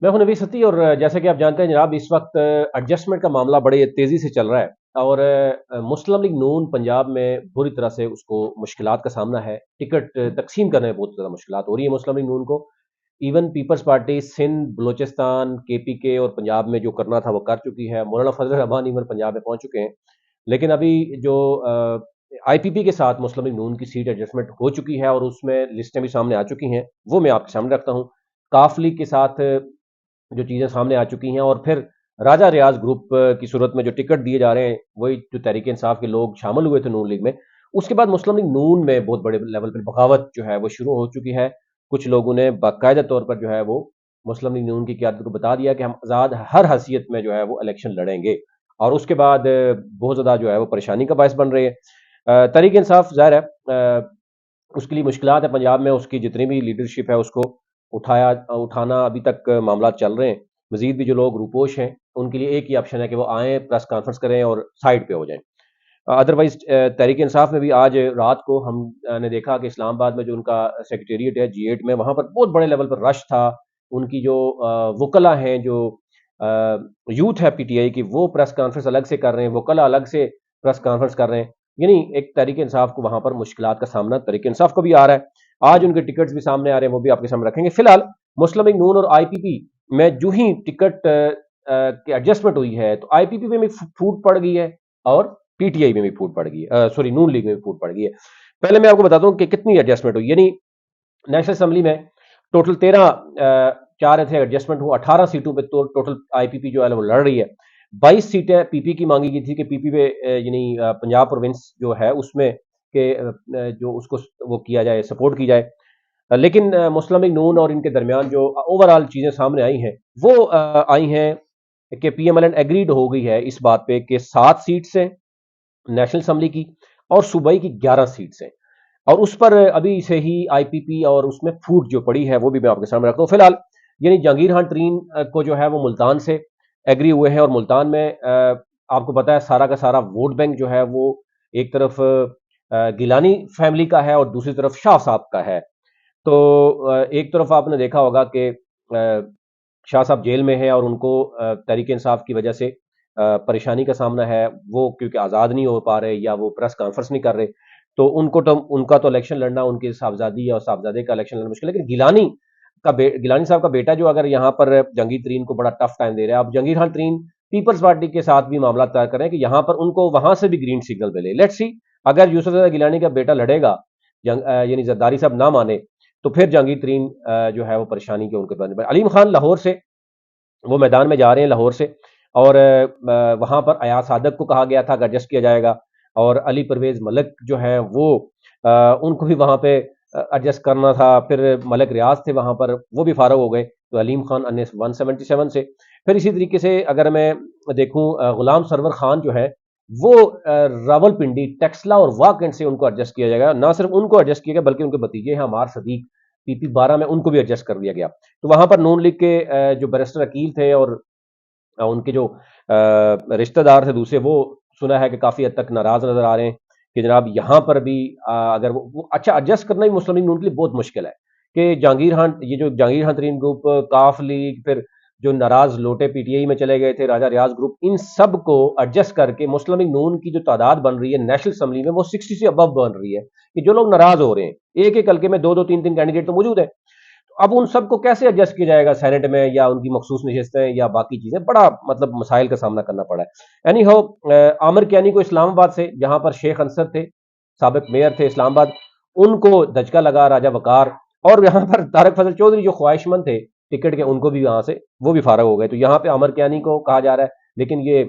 میں ہوں نبی ستی، اور جیسا کہ آپ جانتے ہیں جناب، اس وقت ایڈجسٹمنٹ کا معاملہ بڑے تیزی سے چل رہا ہے، اور مسلم لیگ نون پنجاب میں بری طرح سے اس کو مشکلات کا سامنا ہے۔ ٹکٹ تقسیم کرنے میں بہت زیادہ مشکلات ہو رہی ہے مسلم لیگ نون کو۔ Even Peoples Party Sindh, Balochistan, K P کے اور پنجاب میں جو کرنا تھا وہ کر چکی ہے۔ مولانا فضل الرحمان ایون پنجاب میں پہنچ چکے ہیں، لیکن ابھی جو آئی پی پی کے ساتھ مسلم لیگ نون کی سیٹ ایڈجسٹمنٹ ہو چکی ہے، اور اس میں لسٹیں بھی سامنے آ چکی ہیں، وہ میں آپ کے سامنے رکھتا ہوں۔ کاف لیگ کے ساتھ جو چیزیں سامنے آ چکی ہیں، اور پھر راجہ ریاض گروپ کی صورت میں جو ٹکٹ دیے جا رہے ہیں، وہی جو تحریک انصاف کے لوگ شامل ہوئے تھے نون لیگ میں۔ اس کے بعد مسلم لیگ نون میں بہت بڑے لیول پر بغاوت جو ہے وہ شروع ہو چکی ہے۔ کچھ لوگوں نے باقاعدہ طور پر جو ہے وہ مسلم لیگ نون کی قیادت کو بتا دیا کہ ہم آزاد ہر حیثیت میں جو ہے وہ الیکشن لڑیں گے، اور اس کے بعد بہت زیادہ جو ہے وہ پریشانی کا باعث بن رہے ہیں۔ تحریک انصاف ظاہر ہے اس کے لیے مشکلات ہے پنجاب میں، اس کی جتنی بھی لیڈرشپ ہے اس کو اٹھانا ابھی تک معاملات چل رہے ہیں۔ مزید بھی جو لوگ روپوش ہیں ان کے لیے ایک ہی آپشن ہے کہ وہ آئیں، پریس کانفرنس کریں اور سائڈ پہ ہو جائیں۔ ادروائز تحریک انصاف میں بھی آج رات کو ہم نے دیکھا کہ اسلام آباد میں جو ان کا سیکریٹریٹ ہے G8 میں، وہاں پر بہت بڑے لیول پر رش تھا۔ ان کی جو وکلا ہیں، جو یوتھ ہے پی ٹی آئی کی، وہ پریس کانفرنس الگ سے کر رہے ہیں، وکلا الگ سے پریس کانفرنس کر رہے ہیں۔ یعنی ایک تحریک انصاف کو وہاں پر مشکلات کا سامنا تحریک انصاف کو بھی آ رہا ہے۔ آج ان کے ٹکٹس بھی سامنے آ رہے ہیں، وہ بھی آپ کے سامنے رکھیں گے۔ فی الحال مسلم لیگ نون اور آئی پی پی میں جو ہی ٹکٹ کی ایڈجسٹمنٹ ہوئی ہے، تو آئی پی پی میں بھی پھوٹ پڑ گئی ہے، اور پی ٹی آئی میں بھی پھوٹ پڑ گئی ہے، سوری نون لیگ میں بھی پھوٹ پڑ گئی ہے۔ پہلے میں آپ کو بتاتا ہوں کہ کتنی ایڈجسٹمنٹ ہوئی۔ یعنی نیشنل اسمبلی میں ٹوٹل 13 چاہ رہے تھے ایڈجسٹمنٹ ہو، 18 سیٹوں پہ تو ٹوٹل آئی پی پی جو ہے وہ لڑ رہی ہے۔ 22 سیٹیں پی پی کی مانگی گئی تھی کہ پی پی پہ یعنی پنجاب پروونس جو ہے اس میں کہ جو اس کو وہ کیا جائے، سپورٹ کی جائے۔ لیکن مسلم لیگ نون اور ان کے درمیان جو اوور آل چیزیں سامنے آئی ہیں، وہ آئی ہیں کہ P M L N agreed ہو گئی ہے اس بات پہ کہ 7 سیٹس ہیں نیشنل اسمبلی کی، اور صوبائی کی 11 سیٹس ہیں، اور اس پر ابھی سے ہی آئی پی پی اور اس میں پھوٹ جو پڑی ہے وہ بھی میں آپ کے سامنے رکھتا ہوں۔ فی الحال یعنی جہانگیر خان ترین کو جو ہے وہ ملتان سے ایگری ہوئے ہیں، اور ملتان میں آپ کو پتا ہے سارا کا سارا ووٹ بینک جو ہے وہ ایک طرف گیلانی فیملی کا ہے اور دوسری طرف شاہ صاحب کا ہے۔ تو ایک طرف آپ نے دیکھا ہوگا کہ شاہ صاحب جیل میں ہیں، اور ان کو تحریک انصاف کی وجہ سے پریشانی کا سامنا ہے، وہ کیونکہ آزاد نہیں ہو پا رہے یا وہ پریس کانفرنس نہیں کر رہے، تو ان کا تو الیکشن لڑنا، ان کی صاحبزادی یا صاحبزادے کا الیکشن لڑنا مشکل ہے۔ لیکن گیلانی صاحب کا بیٹا جو اگر یہاں پر جہانگیر ترین کو بڑا ٹف ٹائم دے رہا ہے، اب جہانگیر خان ترین پیپلز پارٹی کے ساتھ بھی معاملات طے کریں کہ یہاں پر ان کو وہاں سے بھی گرین سگنل ملے۔ لیٹس سی، اگر یوسف زادہ گیلانی کا بیٹا لڑے گا، یعنی زرداری صاحب نہ مانے، تو پھر جہانگیر ترین جو ہے وہ پریشانی کے ان کے بعد۔ علیم خان لاہور سے وہ میدان میں جا رہے ہیں لاہور سے، اور وہاں پر ایاز صادق کو کہا گیا تھا کہ ایڈجسٹ کیا جائے گا، اور علی پرویز ملک جو ہیں وہ ان کو بھی وہاں پہ ایڈجسٹ کرنا تھا۔ پھر ملک ریاض تھے وہاں پر، وہ بھی فارغ ہو گئے، تو علیم خان 177 سے۔ پھر اسی طریقے سے اگر میں دیکھوں غلام سرور خان جو ہے وہ راول پنڈی، ٹیکسلا اور واکنڈ سے ان کو ایڈجسٹ کیا جائے گا۔ نہ صرف ان کو ایڈجسٹ کیا گیا بلکہ ان کے بھتیجے ہیں عمار صدیق پی پی 12 میں، ان کو بھی ایڈجسٹ کر دیا گیا۔ تو وہاں پر نون لیگ کے جو بیرسٹر عقیل تھے اور ان کے جو رشتہ دار تھے دوسرے، وہ سنا ہے کہ کافی حد تک ناراض نظر آ رہے ہیں کہ جناب یہاں پر بھی اگر وہ اچھا ایڈجسٹ کرنا ہی مسلم لیگ نون کے لیے بہت مشکل ہے کہ یہ جو جہانگیر خان ترین گروپ، کاف لیگ، پھر جو ناراض لوٹے پی ٹی آئی میں چلے گئے تھے، راجہ ریاض گروپ، ان سب کو ایڈجسٹ کر کے مسلم لیگ نون کی جو تعداد بن رہی ہے نیشنل اسمبلی میں وہ 60 سے ابو بن رہی ہے، کہ جو لوگ ناراض ہو رہے ہیں، ایک ایک حلقے میں 2-2 3 کینڈیڈیٹ تو موجود ہیں، اب ان سب کو کیسے ایڈجسٹ کیا جائے گا سینٹ میں، یا ان کی مخصوص نشستیں یا باقی چیزیں، بڑا مطلب مسائل کا سامنا کرنا پڑا ہے۔ اینی ہو، عامر کیانی کو اسلام آباد سے، جہاں پر شیخ انصر تھے، سابق میئر تھے اسلام آباد، ان کو دھچکا لگا راجہ وقار، اور یہاں پر طارق فضل چودھری جو خواہش مند تھے ٹکٹ کے، ان کو بھی یہاں سے وہ بھی فارغ ہو گئے۔ تو یہاں پہ عامر کیانی کو کہا جا رہا ہے، لیکن یہ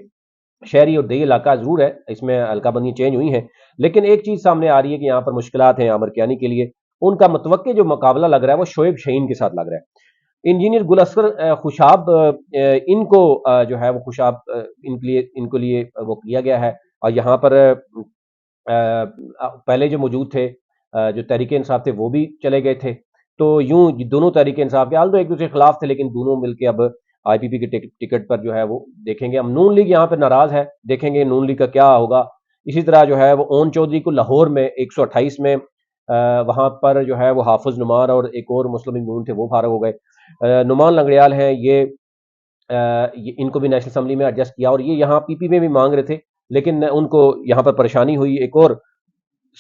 شہری اور دیہی علاقہ ضرور ہے، اس میں حلقہ بندی چینج ہوئی ہیں، لیکن ایک چیز سامنے آ رہی ہے کہ یہاں پر مشکلات ہیں عامر کیانی کے لیے۔ ان کا متوقع جو مقابلہ لگ رہا ہے وہ شعیب شہین کے ساتھ لگ رہا ہے۔ انجینئر گل اصغر خوشاب، ان کو جو ہے وہ خوشاب ان کے لیے وہ کیا گیا ہے، اور یہاں پر پہلے جو موجود تھے جو تحریک انصاف تھے وہ بھی چلے گئے تھے، تو یوں دونوں تحریک انصاف کے حال تو ایک دوسرے کے خلاف تھے، لیکن دونوں مل کے اب آئی پی پی کے ٹکٹ پر جو ہے وہ دیکھیں گے۔ ہم نون لیگ یہاں پہ ناراض ہے، دیکھیں گے نون لیگ کا کیا ہوگا۔ اسی طرح جو ہے وہ اون چودھری کو لاہور میں 128 میں وہاں پر جو ہے وہ حافظ نعمان اور ایک اور مسلم لیگ نون تھے وہ فارغ ہو گئے. نعمان لنگڑیال ہیں یہ ان کو بھی نیشنل اسمبلی میں ایڈجسٹ کیا، اور یہ یہاں پی پی میں بھی مانگ رہے تھے لیکن ان کو یہاں پر پریشانی ہوئی. ایک اور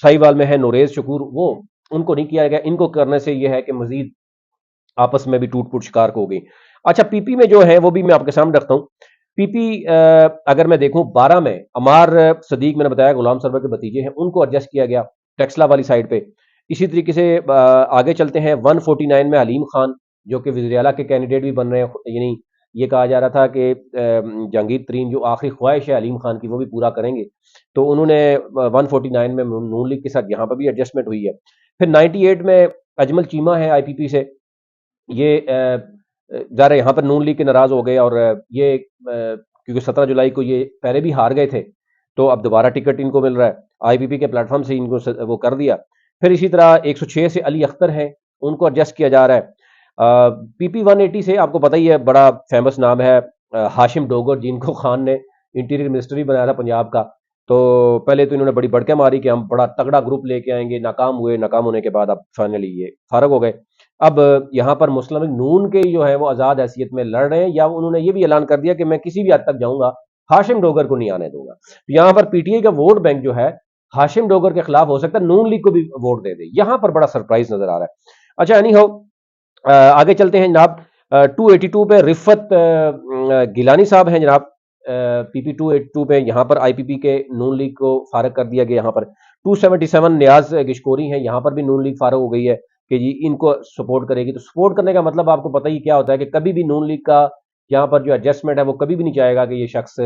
ساہیوال میں ہے نوریز شکور، وہ ان کو نہیں کیا گیا. ان کو کرنے سے یہ ہے کہ مزید آپس میں بھی ٹوٹ پھوٹ شکار ہو گئی. اچھا پی پی میں جو ہے وہ بھی میں آپ کے سامنے رکھتا ہوں. پی پی اگر میں دیکھوں 12 میں عمار صدیق میں نے بتایا غلام سرور کے بھتیجے ہیں، ان کو ایڈجسٹ کیا گیا ٹیکسلا والی سائڈ پہ. اسی طریقے سے آگے چلتے ہیں 149 میں علیم خان جو کہ وزیر اعلیٰ کے کینڈیڈیٹ بھی بن رہے ہیں، یعنی یہ کہا جا رہا تھا کہ جہانگیر ترین جو آخری خواہش ہے علیم خان کی وہ بھی پورا کریں گے، تو انہوں نے 149 میں نون لیگ کے ساتھ یہاں پر بھی ایڈجسٹمنٹ ہوئی ہے. پھر 98 میں اجمل چیمہ ہے آئی پی پی سے، یہ ظاہر یہاں پر نون لیگ کے ناراض ہو گئے، اور یہ کیونکہ 17 جولائی کو یہ پہلے بھی ہار گئے تھے تو اب دوبارہ ٹکٹ ان کو مل رہا ہے آئی پی پی کے پلیٹ فارم سے، ان کو وہ کر دیا. پھر اسی طرح 106 سے علی اختر ہیں، ان کو ایڈجسٹ کیا جا رہا ہے. پی پی 180 سے آپ کو پتہ ہی ہے بڑا فیمس نام ہے ہاشم ڈوگر، جن کو خان نے انٹیریئر منسٹر بھی بنایا تھا پنجاب کا. تو پہلے تو انہوں نے بڑی بڑکیں ماری کہ ہم بڑا تگڑا گروپ لے کے آئیں گے، ناکام ہوئے، ناکام ہونے کے بعد اب فائنلی یہ فارغ ہو گئے. اب یہاں پر مسلم لیگ نون کے جو ہے وہ آزاد حیثیت میں لڑ رہے ہیں، یا انہوں نے یہ بھی اعلان کر دیا کہ میں کسی بھی حد تک جاؤں گا، ہاشم ڈوگر کو نہیں آنے دوں گا. یہاں پر پی ٹی آئی کا ووٹ بینک جو ہے ہاشم ڈوگر کے خلاف ہو سکتا ہے، نون لیگ کو بھی ووٹ دے دے. یہاں پر بڑا سرپرائز نظر آ رہا ہے. اچھا اینی ہو آگے چلتے ہیں جناب. 282 پہ رفت گیلانی صاحب ہیں جناب، پی پی 282 پہ یہاں پر آئی پی پی کے نون لیگ کو فارغ کر دیا گیا. یہاں پر 277 نیاز گشکوری ہیں، یہاں پر بھی نون لیگ فارغ ہو گئی ہے کہ جی ان کو سپورٹ کرے گی. تو سپورٹ کرنے کا مطلب آپ کو پتہ ہی کیا ہوتا ہے کہ کبھی بھی نون لیگ کا یہاں پر جو ایڈجسٹمنٹ ہے وہ کبھی بھی نہیں چاہے گا کہ یہ شخص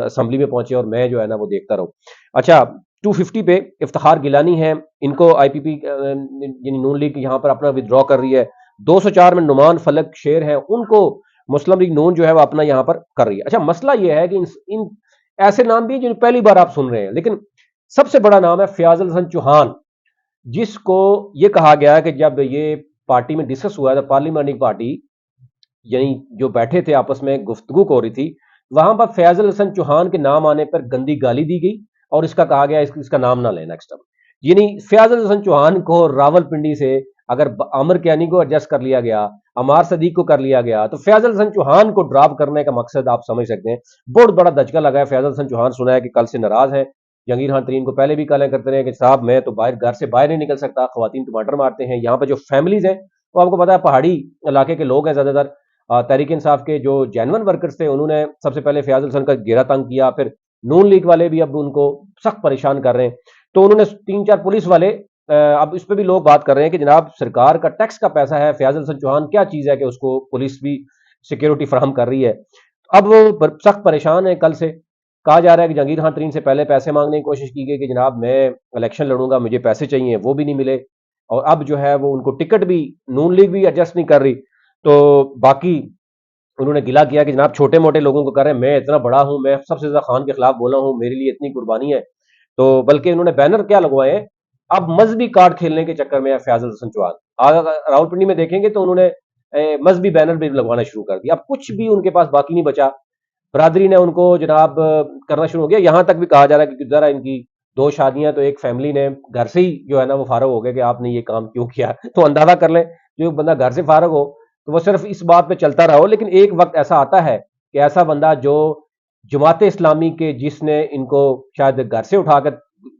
اسمبلی میں پہنچے اور میں جو ہے نا وہ دیکھتا رہوں. اچھا 250 پہ افتخار گیلانی ہیں، ان کو آئی پی پی یعنی نون لیگ یہاں پر اپنا ودرا کر رہی ہے. 204 میں نعمان فلک شیر ہیں، ان کو مسلم لیگ نون جو ہے وہ اپنا یہاں پر کر رہی ہے. اچھا مسئلہ یہ ہے کہ ان ایسے نام بھی جو پہلی بار آپ سن رہے ہیں، لیکن سب سے بڑا نام ہے فیاض الحسن چوہان، جس کو یہ کہا گیا کہ جب یہ پارٹی میں ڈسکس ہوا تھا پارلیمنٹری پارٹی یعنی جو بیٹھے تھے آپس میں گفتگو ہو رہی تھی، وہاں پر فیاض الحسن چوہان کے نام آنے پر گندی گالی دی گئی اور اس کا کہا گیا اس کا نام نہ لینا نیکسٹ ٹائم. یعنی فیاض الحسن چوہان کو راول پنڈی سے اگر عامر کیانی کو ایڈجسٹ کر لیا گیا، عمار صدیق کو کر لیا گیا، تو فیاض الحسن چوہان کو ڈراپ کرنے کا مقصد آپ سمجھ سکتے ہیں. بہت بڑا دھچکا لگا ہے. فیاض الحسن چوہان سنا ہے کہ کل سے ناراض ہیں. جہانگیر خان ترین کو پہلے بھی کالیں کرتے رہے کہ صاحب میں تو گھر سے باہر نہیں نکل سکتا، خواتین ٹماٹر مارتے ہیں. یہاں پہ جو فیملیز ہیں وہ آپ کو پتا ہے پہاڑی علاقے کے لوگ ہیں زیادہ تر. تحریک انصاف کے جو جینون ورکرز تھے انہوں نے سب سے پہلے فیاض الحسن کا گھیرا تنگ کیا، پھر نون لیگ والے بھی اب ان کو سخت پریشان کر رہے ہیں. تو انہوں نے 3-4 پولیس والے اب اس پہ بھی لوگ بات کر رہے ہیں کہ جناب سرکار کا ٹیکس کا پیسہ ہے، فیاض الحسن چوہان کیا چیز ہے کہ اس کو پولیس بھی سیکیورٹی فراہم کر رہی ہے. اب وہ سخت پریشان ہیں. کل سے کہا جا رہا ہے کہ جہانگیر خان ترین سے پہلے پیسے مانگنے کی کوشش کی گئی کہ جناب میں الیکشن لڑوں گا، مجھے پیسے چاہیے، وہ بھی نہیں ملے. اور اب جو ہے وہ ان کو ٹکٹ بھی نون لیگ بھی ایڈجسٹ نہیں کر رہی. تو باقی انہوں نے گلا کیا کہ جناب چھوٹے موٹے لوگوں کو کر رہے ہیں، میں اتنا بڑا ہوں، میں سب سے زیادہ خان کے خلاف بولا ہوں، میرے لیے اتنی قربانی ہے. تو بلکہ انہوں نے بینر کیا لگوائے ہیں، اب مذہبی کارڈ کھیلنے کے چکر میں ہے فیاض الحسن چوہان. راول پنڈی میں دیکھیں گے تو انہوں نے مذہبی بینر بھی لگوانا شروع کر دیا. اب کچھ بھی ان کے پاس باقی نہیں بچا. برادری نے ان کو جناب کرنا شروع ہو گیا. یہاں تک بھی کہا جا رہا ہے کہ ذرا ان کی 2 شادیاں تو ایک فیملی نے گھر سے ہی جو ہے نا وہ فارغ ہو گئے کہ آپ نے یہ کام کیوں کیا. تو اندازہ کر لیں جو بندہ گھر سے فارغ ہو تو وہ صرف اس بات پہ چلتا رہا ہو. لیکن ایک وقت ایسا آتا ہے کہ ایسا بندہ جو جماعت اسلامی کے جس نے ان کو شاید گھر سے اٹھا کر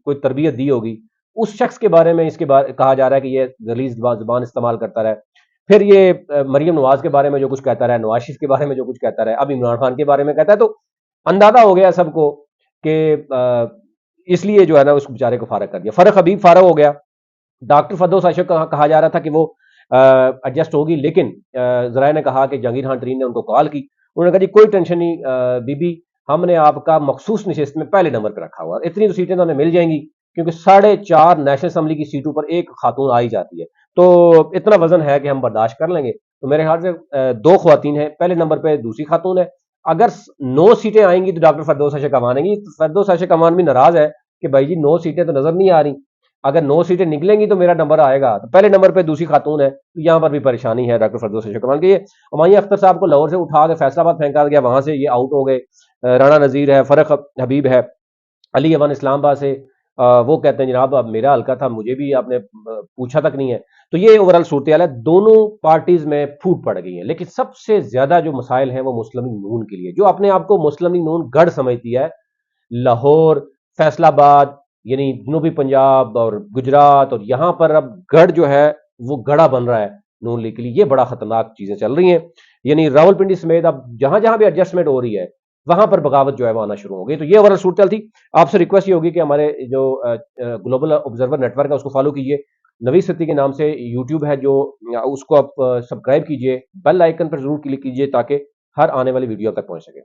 کوئی تربیت دی ہوگی، اس شخص کے بارے میں اس کے کہا جا رہا ہے کہ یہ غلیظ زبان استعمال کرتا رہا. پھر یہ مریم نواز کے بارے میں جو کچھ کہتا رہا، نواز شریف کے بارے میں جو کچھ کہتا رہا، اب عمران خان کے بارے میں کہتا ہے. تو اندازہ ہو گیا سب کو کہ اس لیے جو ہے نا اس بیچارے کو فارغ کر دیا. فرق حبیب فارغ ہو گیا. ڈاکٹر فردوس عاشق کہا جا رہا تھا کہ وہ ایڈجسٹ ہوگی، لیکن ذرائع نے کہا کہ جہانگیر خان ترین نے ان کو کال کی، انہوں نے کہا جی کوئی ٹینشن نہیں بی بی، ہم نے آپ کا مخصوص نشست میں پہلے نمبر پہ رکھا ہوا، اتنی تو سیٹیں تو ہمیں مل جائیں گی کیونکہ 4.5 نیشنل اسمبلی کی سیٹوں پر ایک خاتون آئی جاتی ہے، تو اتنا وزن ہے کہ ہم برداشت کر لیں گے. تو میرے خیال سے 2 خواتین ہیں، پہلے نمبر پہ دوسری خاتون ہے. اگر 9 سیٹیں آئیں گی تو ڈاکٹر فردوس عاشق امان آئیں گی. فردوس عاشق امان بھی ناراض ہے کہ بھائی جی 9 سیٹیں تو نظر نہیں آ رہی، اگر 9 سیٹیں نکلیں گی تو میرا نمبر آئے گا. تو پہلے نمبر پہ دوسری خاتون ہے، تو یہاں پر بھی پریشانی ہے ڈاکٹر فردوس عاشق امان کی. یہ ہمایوں اختر صاحب کو لاہور سے اٹھا کے فیصل آباد پھینکا گیا، وہاں سے یہ آؤٹ ہو گئے. رانا نذیر ہے، فرق حبیب ہے، علی ایوان اسلام آباد سے، وہ کہتے ہیں جناب اب میرا حلقہ تھا، مجھے بھی آپ نے پوچھا تک نہیں ہے. تو یہ اوورال صورتحال ہے، دونوں پارٹیز میں پھوٹ پڑ گئی ہے. لیکن سب سے زیادہ جو مسائل ہیں وہ مسلم لیگ نون کے لیے، جو اپنے آپ کو مسلم لیگ نون گڑھ سمجھتی ہے. لاہور، فیصل آباد، یعنی جنوبی پنجاب اور گجرات، اور یہاں پر اب گڑھ جو ہے وہ گڑھا بن رہا ہے نون لیگ کے لیے. یہ بڑا خطرناک چیزیں چل رہی ہیں. یعنی راول پنڈی سمیت اب جہاں جہاں بھی ایڈجسٹمنٹ ہو رہی ہے وہاں پر بغاوت جو ہے وہ آنا شروع ہو گئی. تو یہ اوورال صورتحال تھی. آپ سے ریکویسٹ یہ ہوگی کہ ہمارے جو گلوبل آبزرور نیٹ ورک ہے اس کو فالو کیجیے. نوید ستی کے نام سے یوٹیوب ہے جو، اس کو آپ سبسکرائب کیجیے، بیل آئکن پر ضرور کلک کیجیے تاکہ ہر آنے والی ویڈیو تک پہنچ سکے.